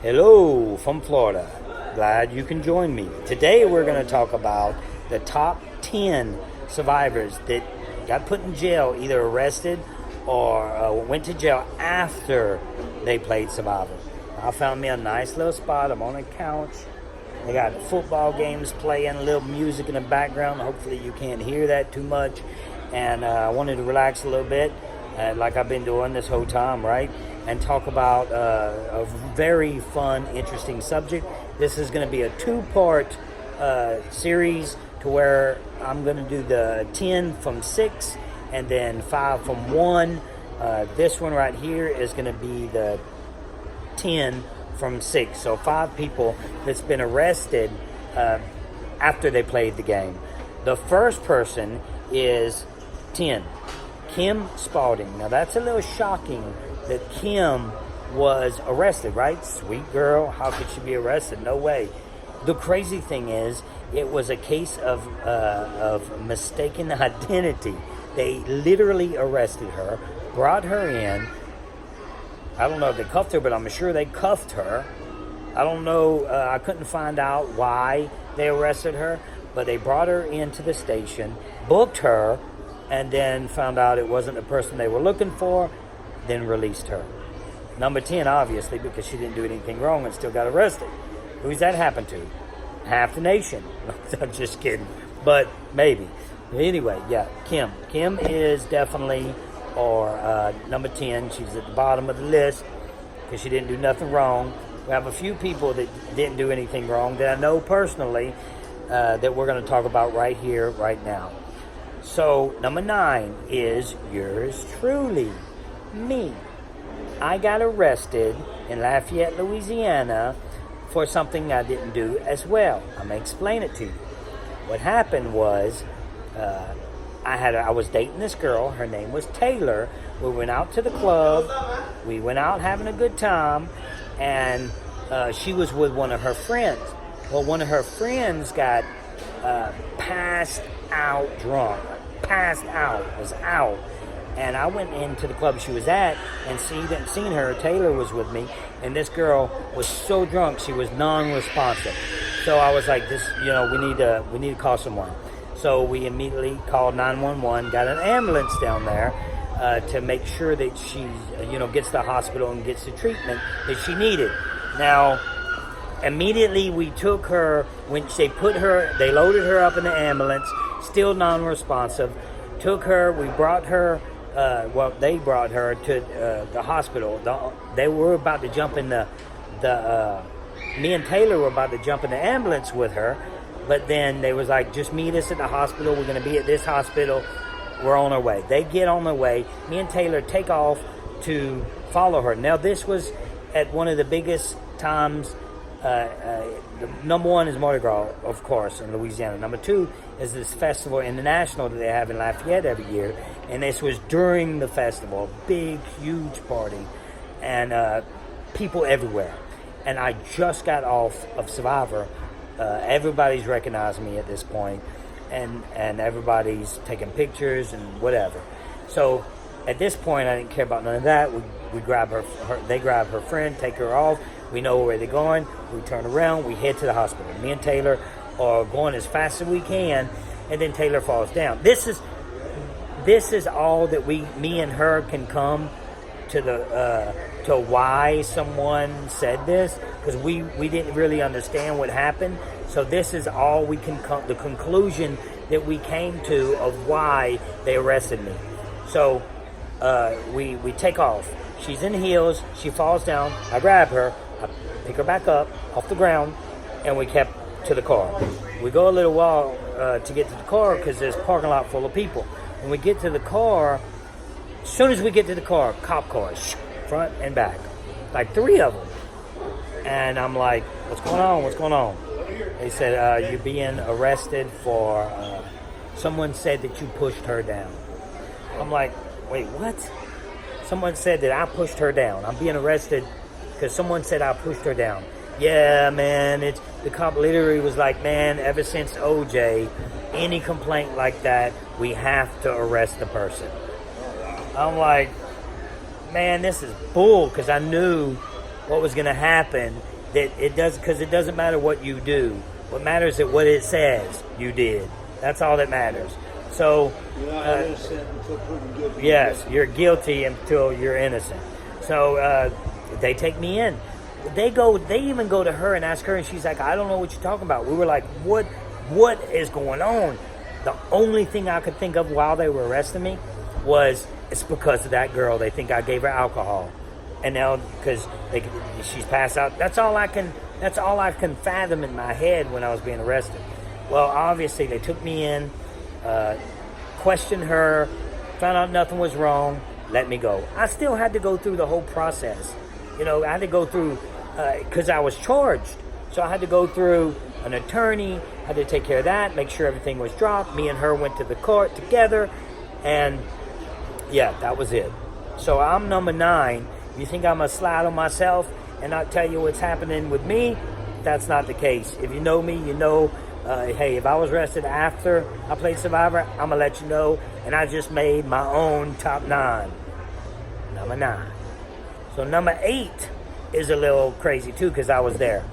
Hello from Florida. Glad you can join me. Today we're going to talk about the top 10 survivors that got put in jail, either arrested or went to jail after they played Survivor. I found me a nice little spot. I'm on a couch. They got football games playing, a little music in the background. Hopefully you can't hear that too much. And I wanted to relax a little bit, like I've been doing this whole time, right? And talk about a very fun, interesting subject. This is going to be a two-part series to where I'm going to do the 10 from 6 and then 5 from 1. This one right here is going to be the 10 from 6. So 5 people that's been arrested after they played the game. The first person is 10. Kim Spaulding. Now that's a little shocking that Kim was arrested, right? Sweet girl, how could she be arrested? No way. The crazy thing is, it was a case of mistaken identity. They literally arrested her, brought her in. I don't know if they cuffed her, but I'm sure they cuffed her. I don't know, I couldn't find out why they arrested her, but they brought her into the station, booked her, and then found out it wasn't the person they were looking for, then released her. Number 10, obviously, because she didn't do anything wrong and still got arrested. Who's that happened to? Half the nation. I'm just kidding, but maybe. Anyway, yeah, Kim. Kim is definitely, or number 10. She's at the bottom of the list because she didn't do nothing wrong. We have a few people that didn't do anything wrong that I know personally that we're going to talk about right here, right now. So, number 9 is yours truly, me. I got arrested in Lafayette, Louisiana for something I didn't do as well. I'm going to explain it to you. What happened was, I was dating this girl. Her name was Taylor. We went out to the club. We went out having a good time, and she was with one of her friends. Well, one of her friends got passed out drunk. Passed out, was out. And I went into the club she was at and seen her. Taylor was with me, and this girl was so drunk she was non-responsive. So I was like, we need to call someone. So we immediately called 911, got an ambulance down there to make sure that she gets to the hospital and gets the treatment that she needed. Now, immediately we took her, when they loaded her up in the ambulance, still non-responsive, took her, we brought her, they brought her to the hospital. They were about to jump in me and Taylor were about to jump in the ambulance with her, but then they was like, just meet us at the hospital. We're going to be at this hospital. We're on our way. They get on their way. Me and Taylor take off to follow her. Now, this was at one of the biggest times. Number 1 is Mardi Gras, of course, in Louisiana. Number 2 is this festival international that they have in Lafayette every year. And this was during the festival, a big, huge party, and people everywhere. And I just got off of Survivor. Everybody's recognized me at this point, and everybody's taking pictures and whatever. So at this point, I didn't care about none of that. We grab her, they grab her friend, take her off. We know where they're going. We turn around. We head to the hospital. Me and Taylor are going as fast as we can, and then Taylor falls down. This is all that me and her can come to to why someone said this, because we didn't really understand what happened. So this is all we can come, the conclusion that we came to of why they arrested me. So we take off. She's in heels. She falls down. I grab her. I pick her back up off the ground, and we kept to the car. We go a little while to get to the car because there's a parking lot full of people. When we get to the car, as soon as we get to the car, cop cars, front and back, like 3 of them. And I'm like, what's going on? What's going on? They said, you're being arrested for, someone said that you pushed her down. I'm like, wait, what? Someone said that I pushed her down. I'm being arrested because someone said I pushed her down. Yeah, man, the cop literally was like, man, ever since OJ, any complaint like that, we have to arrest the person. I'm like, man, this is bull, because I knew what was going to happen that it does, because it doesn't matter what you do. What matters is what it says you did. That's all that matters. So, You're not innocent until proven guilty. yes, you're guilty until you're innocent. So they take me in. They even go to her and ask her, and she's like, I don't know what you're talking about. We were like, what is going on? The only thing I could think of while they were arresting me was, it's because of that girl. They think I gave her alcohol, and now because she's passed out. That's all I can fathom in my head when I was being arrested. Well, obviously they took me in, questioned her, found out nothing was wrong, let me go. I still had to go through the whole process. I had to go through, because I was charged. So I had to go through an attorney, had to take care of that, make sure everything was dropped. Me and her went to the court together, and yeah, that was it. So I'm number 9. You think I'm going to slide on myself and not tell you what's happening with me? That's not the case. If you know me, you know, hey, if I was arrested after I played Survivor, I'm going to let you know. And I just made my own top 9. Number 9. So number 8 is a little crazy too, because I was there.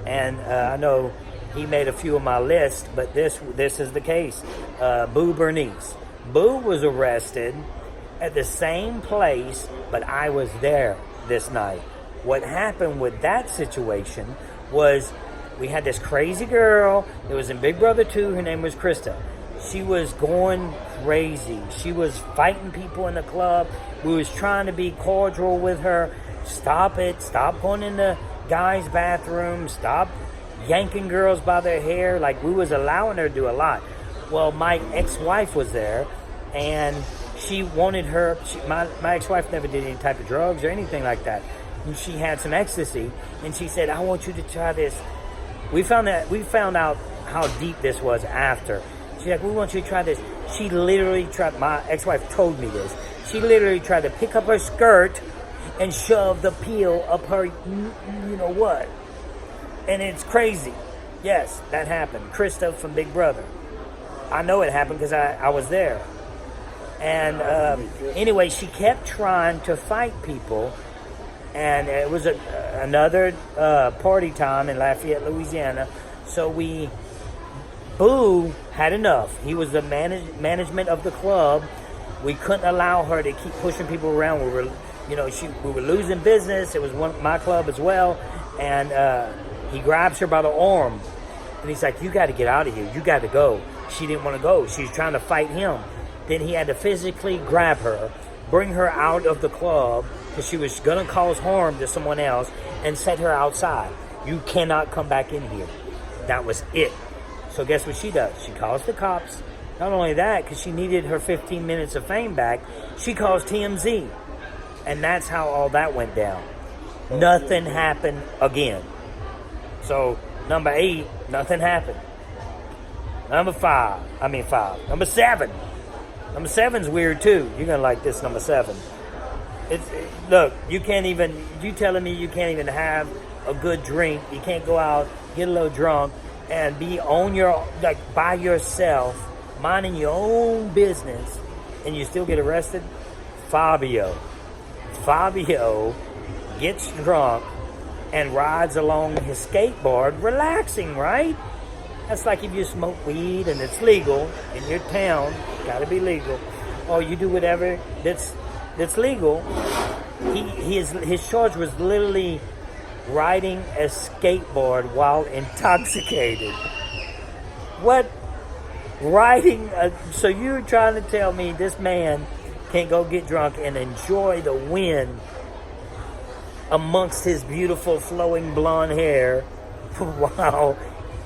And I know he made a few of my list, but this is the case. Boob Bernice. Boob was arrested at the same place, but I was there this night. What happened with that situation was, we had this crazy girl that was in Big Brother 2. Her name was Krista. She was going crazy. She was fighting people in the club. We was trying to be cordial with her. Stop it. Stop going in the guys' bathroom. Stop yanking girls by their hair. Like, we was allowing her to do a lot. Well, my ex-wife was there, and she wanted her. My ex-wife never did any type of drugs or anything like that. And she had some ecstasy, and she said, I want you to try this. We found out how deep this was after. She's like, we want you to try this. She literally tried, my ex-wife told me this. She literally tried to pick up her skirt and shove the peel up her, you know what. And it's crazy. Yes, that happened. Krista from Big Brother. I know it happened because I was there. And anyway, she kept trying to fight people. And it was another party time in Lafayette, Louisiana. So Boo had enough. He was the management of the club. We couldn't allow her to keep pushing people around. We were losing business. It was my club as well. And he grabs her by the arm. And he's like, you got to get out of here. You got to go. She didn't want to go. She was trying to fight him. Then he had to physically grab her, bring her out of the club, because she was going to cause harm to someone else, and set her outside. You cannot come back in here. That was it. So guess what she does? She calls the cops. Not only that, because she needed her 15 minutes of fame back, she calls TMZ. And that's how all that went down. Nothing happened again. So, number 8, nothing happened. Number 7. Number 7's weird too. You're going to like this number 7. Look, you telling me you can't even have a good drink. You can't go out, get a little drunk, and be by yourself, minding your own business, and you still get arrested? Fabio gets drunk and rides along his skateboard, relaxing, right? That's like if you smoke weed and it's legal in your town, gotta be legal, or you do whatever that's legal. His charge was literally riding a skateboard while intoxicated. What? So you're trying to tell me this man can't go get drunk and enjoy the wind amongst his beautiful flowing blonde hair while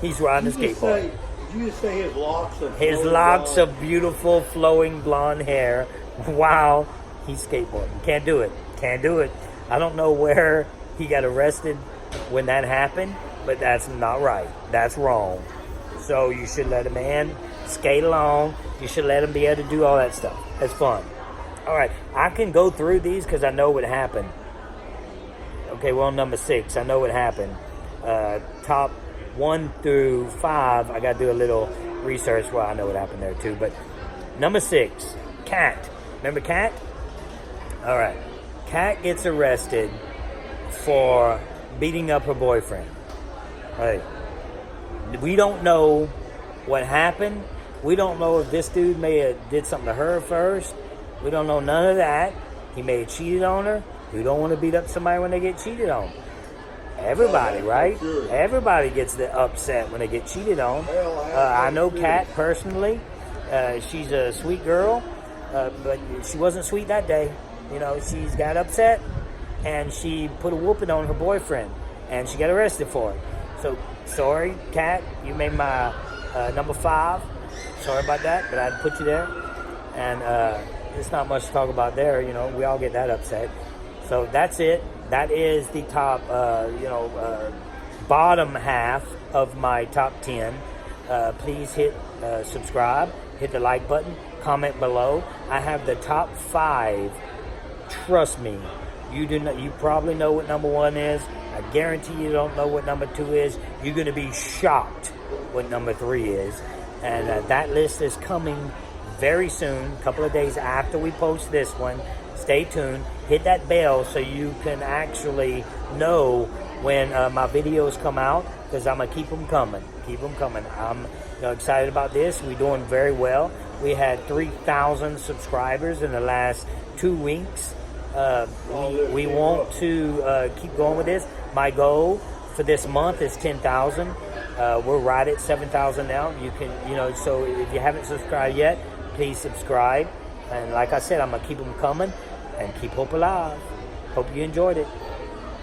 he's riding a skateboard? Did you just say his locks of beautiful flowing blonde hair while he's skateboarding? Can't do it. I don't know where he got arrested when that happened, but that's not right. That's wrong. So you should let a man skate along. You should let him be able to do all that stuff. That's fun. All right, I can go through these because I know what happened. Okay, we're on number 6. I know what happened. Top 1 through 5, I got to do a little research. Well, I know what happened there too. But number 6, Kat. Remember Kat? All right. Kat gets arrested for beating up her boyfriend. Hey, we don't know what happened. We don't know if this dude may have did something to her first. We don't know none of that. He may have cheated on her. We don't want to beat up somebody when they get cheated on. Everybody, right? Sure. Everybody gets upset when they get cheated on. I know Kat personally. She's a sweet girl, but she wasn't sweet that day. You know, she's got upset, and she put a whooping on her boyfriend, and she got arrested for it. So, sorry, Kat, you made my number 5. Sorry about that, but I'd put you there. And there's not much to talk about there. You know, we all get that upset. So that's it. That is the top, bottom half of my top 10. Please hit subscribe, hit the like button, comment below. I have the top 5. Trust me, you probably know what number 1 is. I guarantee you don't know what number 2 is. You're going to be shocked what number 3 is. And that list is coming very soon, a couple of days after we post this one. Stay tuned. Hit that bell so you can actually know when my videos come out, because I'm going to keep them coming. Keep them coming. I'm excited about this. We're doing very well. We had 3,000 subscribers in the last 2 weeks. We want to keep going with this. My goal for this month is 10,000. We're right at 7,000 now. You can, so if you haven't subscribed yet, please subscribe. And like I said, I'm going to keep them coming and keep hope alive. Hope you enjoyed it.